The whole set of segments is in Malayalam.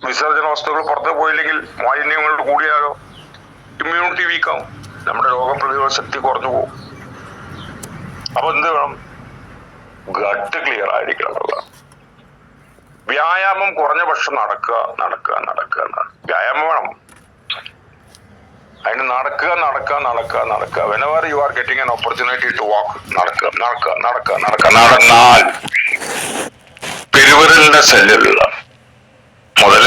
വിസർജന വസ്തുക്കൾ പുറത്ത് പോയില്ലെങ്കിൽ മാലിന്യങ്ങൾ കൂടിയാലോ ഇമ്മ്യൂണിറ്റി വീക്കാവും, നമ്മുടെ രോഗപ്രതിരോധ ശക്തി കുറഞ്ഞു പോകും. അപ്പൊ എന്ത് വേണം? ഗട്ട് ക്ലിയർ ആയിരിക്കണം എന്നുള്ളതാണ്. വ്യായാമം കുറഞ്ഞ പക്ഷം നടക്കുക നടക്കുക നടക്കുക. വ്യായാമം വേണം, അതിന് നടക്കുക നടക്കുക നടക്കുക നടക്കുക. whenever you are getting an opportunity to walk, നടക്കുക നടക്കുക നടക്കുക നടക്കുക. നടന്നാൽ പെരുവിരലിന്റെ സെല്ലുകൾ മുതൽ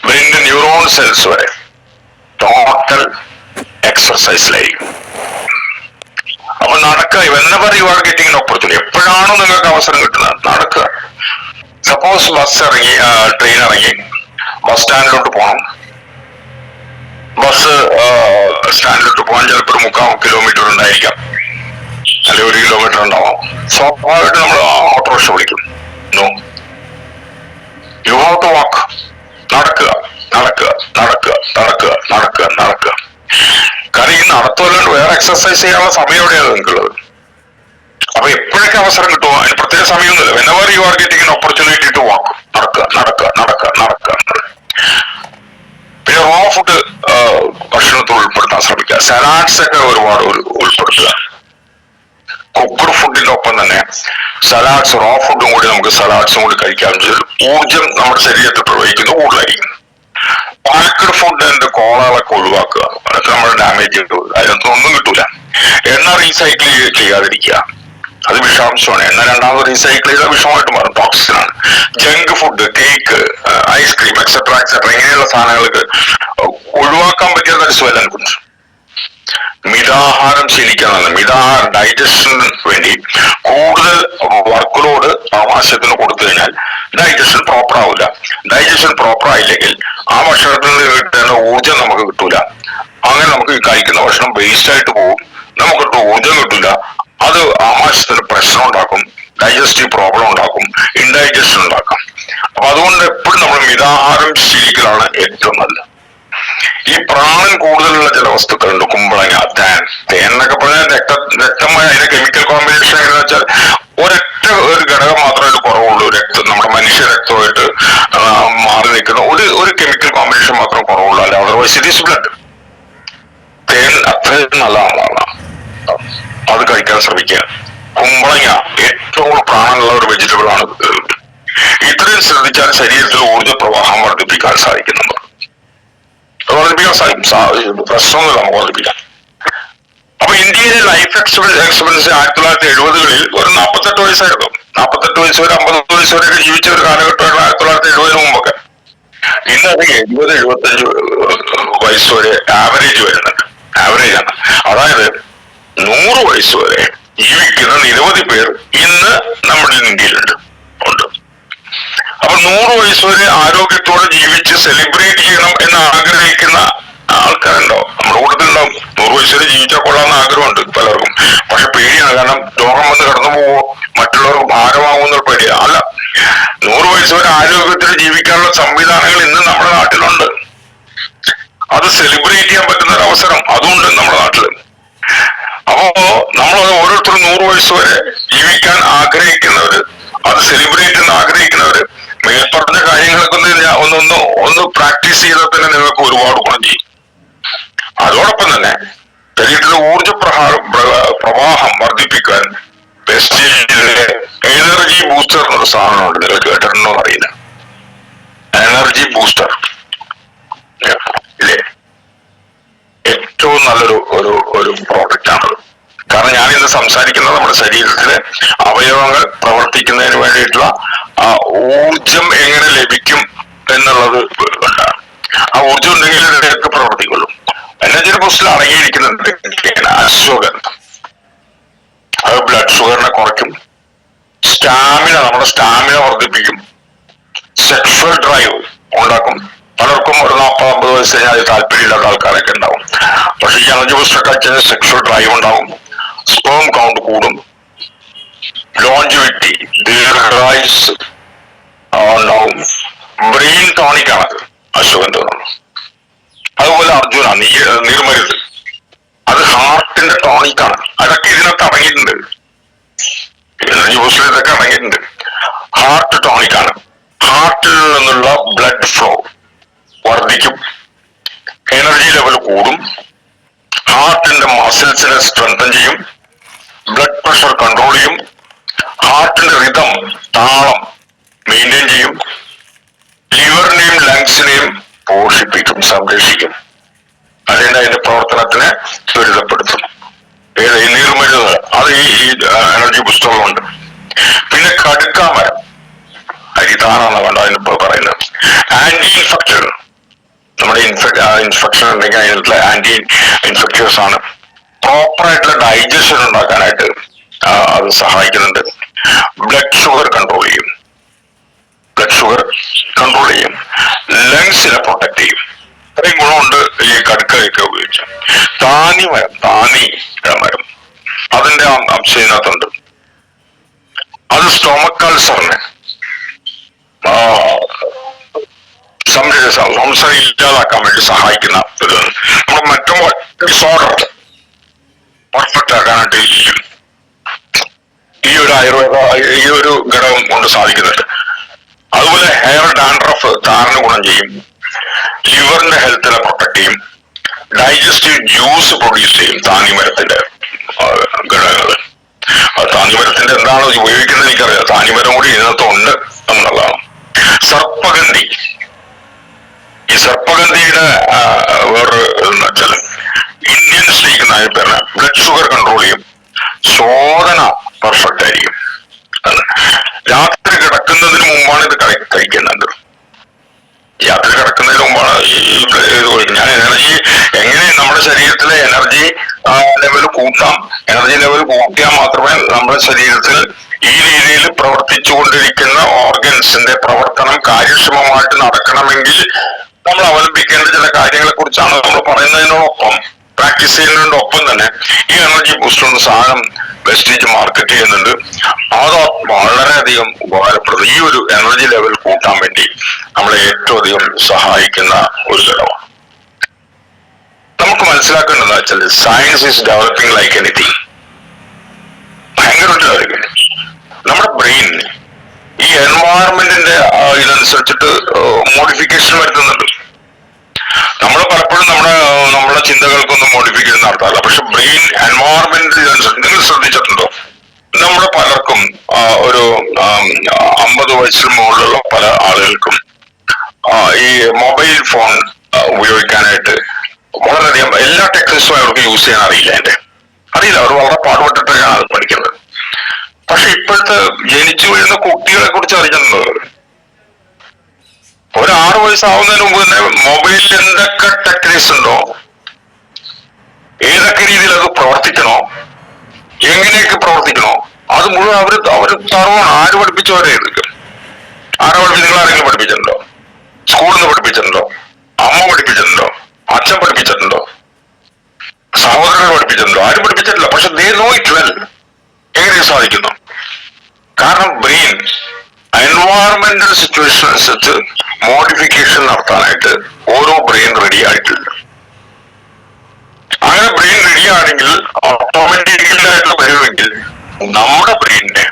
ബ്രെയിനിന്റെ ന്യൂറോൺ സെൽസ് വരെ ടോട്ടൽ എക്സർസൈസിലായിരിക്കും. അപ്പൊ നടക്കുക. whenever you are getting an opportunity, എപ്പോഴാണോ നിങ്ങൾക്ക് അവസരം കിട്ടുന്നത് നടക്കുക. സപ്പോസ് ബസ് ഇറങ്ങി, ട്രെയിൻ ഇറങ്ങി, ബസ് സ്റ്റാൻഡിലോട്ട് പോകണം. ബസ് സ്റ്റാൻഡിലോട്ട് പോകാൻ ചിലപ്പോൾ 3/4 കിലോമീറ്റർ ഉണ്ടായിരിക്കാം, അല്ലെങ്കിൽ 1 കിലോമീറ്റർ ഉണ്ടാവാം. സ്വാഭാവികമായിട്ട് നമ്മൾ ഓട്ടോറിക്ഷ വിളിക്കും. No, you have to walk. നടക്കുക നടക്കുക നടക്കുക നടക്കുക നടക്കുക നടക്കുക. കാരണം ഈ നടത്തുമല്ലാണ്ട് വേറെ എക്സർസൈസ് ചെയ്യാനുള്ള സമയം എവിടെയാണ് നിങ്ങൾക്കുള്ളത്? അപ്പൊ എപ്പോഴൊക്കെ അവസരം കിട്ടുമോ അതിന് പ്രത്യേക സമയമൊന്നുമില്ല. whenever you are getting an opportunity to walk, നടക്കുക നടക്കുക നടക്കുക നടക്കുക. പിന്നെ റോ ഫുഡ് ഭക്ഷണത്തിൽ ഉൾപ്പെടുത്താൻ ശ്രമിക്കുക. സലാഡ്സ് ഒക്കെ ഒരുപാട് ഉൾപ്പെടുത്തുക. കുക്കഡ് ഫുഡിന്റെ ഒപ്പം തന്നെ സലാഡ്സ്, റോ ഫുഡും കൂടി നമുക്ക് സലാഡ്സും കൂടി കഴിക്കാൻ ഊർജം നമ്മുടെ ശരീരത്തിൽ പ്രവഹിക്കുന്നത് കൂടുതലായിരിക്കും. പാക്കഡ് ഫുഡിന്റെ കോളകളൊക്കെ ഒഴിവാക്കുക, അതൊക്കെ നമ്മുടെ ഡാമേജ് കിട്ടും, അതിനകത്ത് ഒന്നും കിട്ടൂല. എണ്ണ റീസൈക്കിൾ ചെയ്യാതിരിക്കുക, അത് വിഷാംശമാണ്. എണ്ണ രണ്ടാമത് റീസൈക്കിൾ ചെയ്താൽ വിഷമായിട്ട് മാറും, ടോക്സിനാണ്. Junk food, cake, ice cream etcetera etcetera ഇങ്ങനെയുള്ള സാധനങ്ങൾക്ക് ഒഴിവാക്കാൻ പറ്റിയ വെൽ കുറിച്ച് മിതാഹാരം ശീലിക്കാനാണ്. മിതാഹാരം ഡൈജഷന് വേണ്ടി കൂടുതൽ വർക്ക് ലോഡ് ആമാശയത്തിന് കൊടുത്തു കഴിഞ്ഞാൽ ഡൈജഷൻ പ്രോപ്പർ ആവില്ല. ഡൈജഷൻ പ്രോപ്പർ ആയില്ലെങ്കിൽ ആ ഭക്ഷണത്തിൽ നിന്ന് കിട്ടേണ്ട ഊർജം നമുക്ക് കിട്ടൂല. അങ്ങനെ നമുക്ക് കഴിക്കുന്ന ഭക്ഷണം വേസ്റ്റ് ആയിട്ട് പോകും, നമുക്കിട്ട് ഊർജം കിട്ടില്ല. അത് ആമാശയത്തിന് പ്രശ്നം ഉണ്ടാക്കും, ഡൈജസ്റ്റീവ് പ്രോബ്ലം ഉണ്ടാക്കും, ഇൻഡൈജഷൻ ഉണ്ടാക്കാം. അപ്പൊ അതുകൊണ്ട് എപ്പോഴും നമ്മൾ മിതാഹാരം ശീലിക്കലാണ് ഏറ്റവും നല്ലത്. ഈ പ്രാണൻ കൂടുതലുള്ള ചില വസ്തുക്കളുണ്ട്, കുമ്പളങ്ങ, തേൻ എന്നൊക്കെ പറഞ്ഞാൽ രക്തമായ അതിന്റെ കെമിക്കൽ കോമ്പിനേഷൻ എങ്ങനെയാ വെച്ചാൽ ഒരു ഘടകം മാത്രമേ കുറവുള്ളൂ. നമ്മുടെ മനുഷ്യ രക്തമായിട്ട് മാറി നിൽക്കുന്ന ഒരു കെമിക്കൽ കോമ്പിനേഷൻ മാത്രമേ കുറവുള്ളൂ, അല്ല അതർവൈസ് ഇറ്റ് ഈസ് ബ്ലഡ്. തേൻ അത്രയും നല്ലതാണ്, അത് കഴിക്കാൻ ശ്രമിക്കുക. കുമ്പളങ്ങ ഏറ്റവും പ്രാണനുള്ള ഒരു വെജിറ്റബിൾ ആണ്. ഇത്രയും ശ്രദ്ധിച്ചാൽ ശരീരത്തിൽ ഊർജ്ജ പ്രവാഹം വർദ്ധിപ്പിക്കാൻ സാധിക്കും. പ്രശ്നമൊന്നുമില്ല, നമുക്ക് വർദ്ധിപ്പിക്കാം. അപ്പൊ ഇന്ത്യയിലെ ലൈഫ് എക്സ്പെക്ടൻസി 1970-കളിൽ ഒരു 48 വയസ്സായിരുന്നു. 48 വയസ്സ് വരെ 50 വയസ്സ് വരെയൊക്കെ ജീവിച്ച ഒരു കാലഘട്ടമാണ് 1970 മുമ്പൊക്കെ. ഇന്ന് അത് 70-75 വയസ്സ് വരെ ആവറേജ് വരുന്നുണ്ട്, ആവറേജാണ്. അതായത് 100 വയസ്സ് വരെ ജീവിക്കുന്ന നിരവധി പേർ ഇന്ന് നമ്മുടെ ഇന്ത്യയിലുണ്ട്. അപ്പൊ 100 വയസ്സ് വരെ ആരോഗ്യത്തോടെ ജീവിച്ച് സെലിബ്രേറ്റ് ചെയ്യണം എന്ന് ആഗ്രഹിക്കുന്ന ആൾക്കാരുണ്ടോ? നമ്മുടെ കൂട്ടത്തിലുണ്ടാവും. 100 വയസ്സ് വരെ ജീവിച്ചാൽ കൊള്ളാമെന്ന് ആഗ്രഹമുണ്ട് പലർക്കും. പക്ഷെ പേടിയാണ്, കാരണം രോഗം വന്ന് കടന്നു പോവോ, മറ്റുള്ളവർക്ക് ഭാരമാകുന്ന പേടിയാണ്. അല്ല, 100 വയസ്സ് വരെ ആരോഗ്യത്തിൽ ജീവിക്കാനുള്ള സംവിധാനങ്ങൾ ഇന്ന് നമ്മുടെ നാട്ടിലുണ്ട്. അത് സെലിബ്രേറ്റ് ചെയ്യാൻ പറ്റുന്ന ഒരു അവസരം അതുണ്ട് നമ്മുടെ നാട്ടില്. അപ്പോ നമ്മൾ ഓരോരുത്തരും 100 വയസ്സ് വരെ ജീവിക്കാൻ ആഗ്രഹിക്കുന്നവര്, അത് സെലിബ്രേറ്റ് ചെയ്യാൻ ആഗ്രഹിക്കുന്നവര് മേൽപ്പറഞ്ഞ കാര്യങ്ങളൊക്കെ ഒന്ന് പ്രാക്ടീസ് ചെയ്താൽ തന്നെ നിങ്ങൾക്ക് ഒരുപാട് ഗുണം ചെയ്യും. അതോടൊപ്പം തന്നെ ശരീരത്തിലെ ഊർജ പ്രവാഹം വർദ്ധിപ്പിക്കാൻ വെസ്റ്റേജിലെ എനർജി ബൂസ്റ്റർ എന്നൊരു സാധനമുണ്ട്. നിങ്ങൾ കേട്ടിട്ടുണ്ടോ അറിയില്ല. എനർജി ബൂസ്റ്റർ ഇല്ലേ, ഏറ്റവും നല്ലൊരു ഒരു പ്രോഡക്റ്റ് ആണത്. കാരണം ഞാനിന്ന് സംസാരിക്കുന്നത് നമ്മുടെ ശരീരത്തിലെ അവയവങ്ങൾ പ്രവർത്തിക്കുന്നതിന് വേണ്ടിയിട്ടുള്ള ഊർജം എങ്ങനെ ലഭിക്കും എന്നുള്ളത് കൊണ്ടാണ്. ആ ഊർജം ഉണ്ടെങ്കിൽ ഇതിനൊക്കെ പ്രവർത്തിക്കുള്ളൂ. എനർജി ബൂസ്റ്റിൽ അടങ്ങിയിരിക്കുന്നത് അശ്വഗന്ധം. അത് ബ്ലഡ് ഷുഗറിനെ കുറയ്ക്കും, നമ്മുടെ സ്റ്റാമിന വർദ്ധിപ്പിക്കും, സെക്ഷൽ ഡ്രൈവ് ഉണ്ടാക്കും. പലർക്കും ഒരു 40-50 വയസ്സ് കഴിഞ്ഞാൽ അത് താല്പര്യമില്ലാത്ത ആൾക്കാരൊക്കെ ഉണ്ടാവും. പക്ഷെ ഈ എനർജി ബൂസ്റ്റർ കഴിച്ചാൽ സെക്ഷൽ ഡ്രൈവ് ഉണ്ടാവും, സ്പേം കൗണ്ട് കൂടും, ലോഞ്ചിവിറ്റി ദീർഘായുസ് ഉണ്ടാവും. ബ്രെയിൻ ടോണിക്കാണത് അശ്വഗന്ധം. അതുപോലെ അർജുന നീർമരുത്, അത് ഹാർട്ടിന്റെ ടോണിക്കാണ്. അതൊക്കെ ഇതിനകത്ത് അടങ്ങിയിട്ടുണ്ട്, എനർജി ബൂസ്റ്ററിൽ ഇതൊക്കെ അടങ്ങിയിട്ടുണ്ട്. ഹാർട്ട് ടോണിക്കാണ്. ഹാർട്ടിൽ നിന്നുള്ള ബ്ലഡ് ഫ്ലോ സ്ട്രെങ്തൻ ചെയ്യും, ബ്ലഡ് പ്രഷർ കൺട്രോൾ ചെയ്യും, ഹാർട്ടിന്റെ റിതം താളം മെയിൻറ്റെയിൻ ചെയ്യും, ലിവറിനെയും ലങ്സിനെയും പോഷിപ്പിക്കും, സംരക്ഷിക്കും, അല്ലെങ്കിൽ അതിന്റെ പ്രവർത്തനത്തിനെ ത്വരിതപ്പെടുത്തും. ഈ നീർമരുന്ന് അത് ഈ എനർജി ബൂസ്റ്ററിലുണ്ട്. പിന്നെ കടുക്കാമരം, ഹരിതാനാണ് വേണ്ട അതിനിപ്പോ പറയുന്നത്. ആന്റി ഇൻഫെക്ഷൻ, നമ്മുടെ ഇൻഫെക്ഷൻ ഉണ്ടെങ്കിൽ അതിനുള്ള ആന്റി ഇൻഫെക്ഷ്യസ് ആണ്. പ്രോപ്പറായിട്ടുള്ള ഡൈജഷൻ ഉണ്ടാക്കാനായിട്ട് അത് സഹായിക്കുന്നുണ്ട്. ബ്ലഡ് ഷുഗർ കൺട്രോൾ ചെയ്യും, ലങ്സിനെ പ്രൊട്ടക്ട് ചെയ്യും. ഇത്രയും ഗുണമുണ്ട് ഈ കടുക്കയൊക്കെ ഉപയോഗിച്ച്. താനി മരം അതിന്റെ അംശം ഇതിനകത്തുണ്ട്. അത് സ്റ്റൊമക് അൾസറിനെ സംശയം ഇല്ലാതാക്കാൻ വേണ്ടി സഹായിക്കുന്ന ഒരു നമ്മുടെ മറ്റു ഡിസോർഡർ പെർഫെക്റ്റ് ആക്കാനായിട്ട് ഈ ഒരു ആയുർവേദ ഈ ഒരു ഘടകം കൊണ്ട് സാധിക്കുന്നുണ്ട്. അതുപോലെ ഹെയർ ഡാൻഡ്രഫ് താരന് ഗുണം ചെയ്യും, ലിവറിന്റെ ഹെൽത്തിനെ പ്രൊട്ടക്ട് ചെയ്യും, ഡൈജസ്റ്റീവ് ജ്യൂസ് പ്രൊഡ്യൂസ് ചെയ്യും. താന്നിമരത്തിന്റെ ഘടകങ്ങൾ, താന്നിമരത്തിന്റെ എന്താണ് ഉപയോഗിക്കുന്നത് എനിക്കറിയാം, താന്നിമരം കൂടി ഇതിനകത്തുണ്ട് എന്നുള്ളതാണ്. സർപ്പഗന്ധി, ഈ സർപ്പഗന്ധിയുടെ വേറൊരു എന്ന് വെച്ചാൽ ഇന്ത്യൻ സ്നേക്ക് എന്നായ പേരാണ്. ബ്ലഡ് ഷുഗർ കൺട്രോൾ ചെയ്യും, ശോധന പെർഫെക്റ്റ് ആയിരിക്കും. രാത്രി കിടക്കുന്നതിന് മുമ്പാണ് ഇത് കഴിക്കേണ്ടത്. രാത്രി കിടക്കുന്നതിന് മുമ്പാണ് ഇത് കഴിക്കുന്നത്. ഞാൻ എനർജി എങ്ങനെ നമ്മുടെ ശരീരത്തിലെ എനർജി ലെവൽ കൂട്ടാം, എനർജി ലെവൽ കൂട്ടിയാൽ മാത്രമേ നമ്മുടെ ശരീരത്തിൽ ഈ രീതിയിൽ പ്രവർത്തിച്ചുകൊണ്ടിരിക്കുന്ന ഓർഗൻസിന്റെ പ്രവർത്തനം കാര്യക്ഷമമായിട്ട് നടക്കണമെങ്കിൽ നമ്മൾ അവലംബിക്കേണ്ട ചില കാര്യങ്ങളെ കുറിച്ചാണ് നമ്മൾ പറയുന്നതിനോടൊപ്പം പ്രാക്ടീസ് ചെയ്യുന്നതിനോടൊപ്പം തന്നെ ഈ എനർജി ബൂസ്റ്റർ സാധനം വെസ്റ്റേജ് മാർക്കറ്റ് ചെയ്യുന്നുണ്ട്. അത് വളരെയധികം ഉപകാരപ്പെടുന്നു. ഈ ഒരു എനർജി ലെവൽ കൂട്ടാൻ വേണ്ടി നമ്മളെ ഏറ്റവും അധികം സഹായിക്കുന്ന ഒരു ഘടകമാണ്. നമുക്ക് മനസ്സിലാക്കേണ്ടതെന്ന് വെച്ചാൽ science is developing like anything. ഭയങ്കരമായിട്ട് നമ്മുടെ ബ്രെയിൻ ഈ എൻവയറമെന്റിന്റെ ഇതനുസരിച്ചിട്ട് മോഡിഫിക്കേഷൻ വരുത്തുന്നുണ്ട്. നമ്മൾ പലപ്പോഴും നമ്മുടെ ചിന്തകൾക്കൊന്നും മോഡിഫിക്കേഷൻ നടത്താറില്ല. പക്ഷെ ബ്രെയിൻ എൻവയറമെന്റ് ഇതനുസരിച്ച് നിങ്ങൾ ശ്രദ്ധിച്ചിട്ടുണ്ടോ? നമ്മുടെ പലർക്കും ഒരു 50 വയസ്സിന് മുകളിലുള്ള പല ആളുകൾക്കും ഈ മൊബൈൽ ഫോൺ ഉപയോഗിക്കാനായിട്ട് വളരെയധികം എല്ലാ ടെക്നിക്സും അവർക്ക് യൂസ് ചെയ്യാൻ അറിയില്ല. അവർ വളരെ പാടുപെട്ടിട്ടാണ് അത് പഠിക്കുന്നത്. പക്ഷെ ഇപ്പോഴത്തെ ജനിച്ചു വീഴുന്ന കുട്ടികളെ കുറിച്ച് അറിഞ്ഞിട്ടുണ്ടോ? ഒരു 6 വയസ്സാവുന്നതിന് മുമ്പ് തന്നെ മൊബൈലിൽ എന്തൊക്കെ ടെക്നിക്സ് ഉണ്ടോ, ഏതൊക്കെ രീതിയിൽ അത് പ്രവർത്തിക്കണോ, എങ്ങനെയൊക്കെ പ്രവർത്തിക്കണോ, അത് മുഴുവൻ അവര് തറവാണ്. ആര് പഠിപ്പിച്ചവരെ എടുക്കും? നിങ്ങൾ ആരെങ്കിലും പഠിപ്പിച്ചിട്ടുണ്ടോ? സ്കൂളിൽ നിന്ന് പഠിപ്പിച്ചിട്ടുണ്ടോ? അമ്മ പഠിപ്പിച്ചിട്ടുണ്ടോ? അച്ഛൻ പഠിപ്പിച്ചിട്ടുണ്ടോ? സഹോദരങ്ങൾ പഠിപ്പിച്ചിട്ടുണ്ടോ? ആരും പഠിപ്പിച്ചിട്ടില്ല. പക്ഷെ ദേ നോ ഇറ്റ് വെൽ. എങ്ങനെ സാധിക്കുന്നു? കാരണം ബ്രെയിൻ എൻവയറമെന്റൽ സിറ്റുവേഷൻ അനുസരിച്ച് മോഡിഫിക്കേഷൻ നടത്താനായിട്ട് ഓരോ ബ്രെയിൻ റെഡി ആയിട്ടില്ല. അങ്ങനെ ബ്രെയിൻ റെഡി ആണെങ്കിൽ ഓട്ടോമാറ്റിക്കലായിട്ട് വരുമെങ്കിൽ നമ്മുടെ ബ്രെയിനിനെ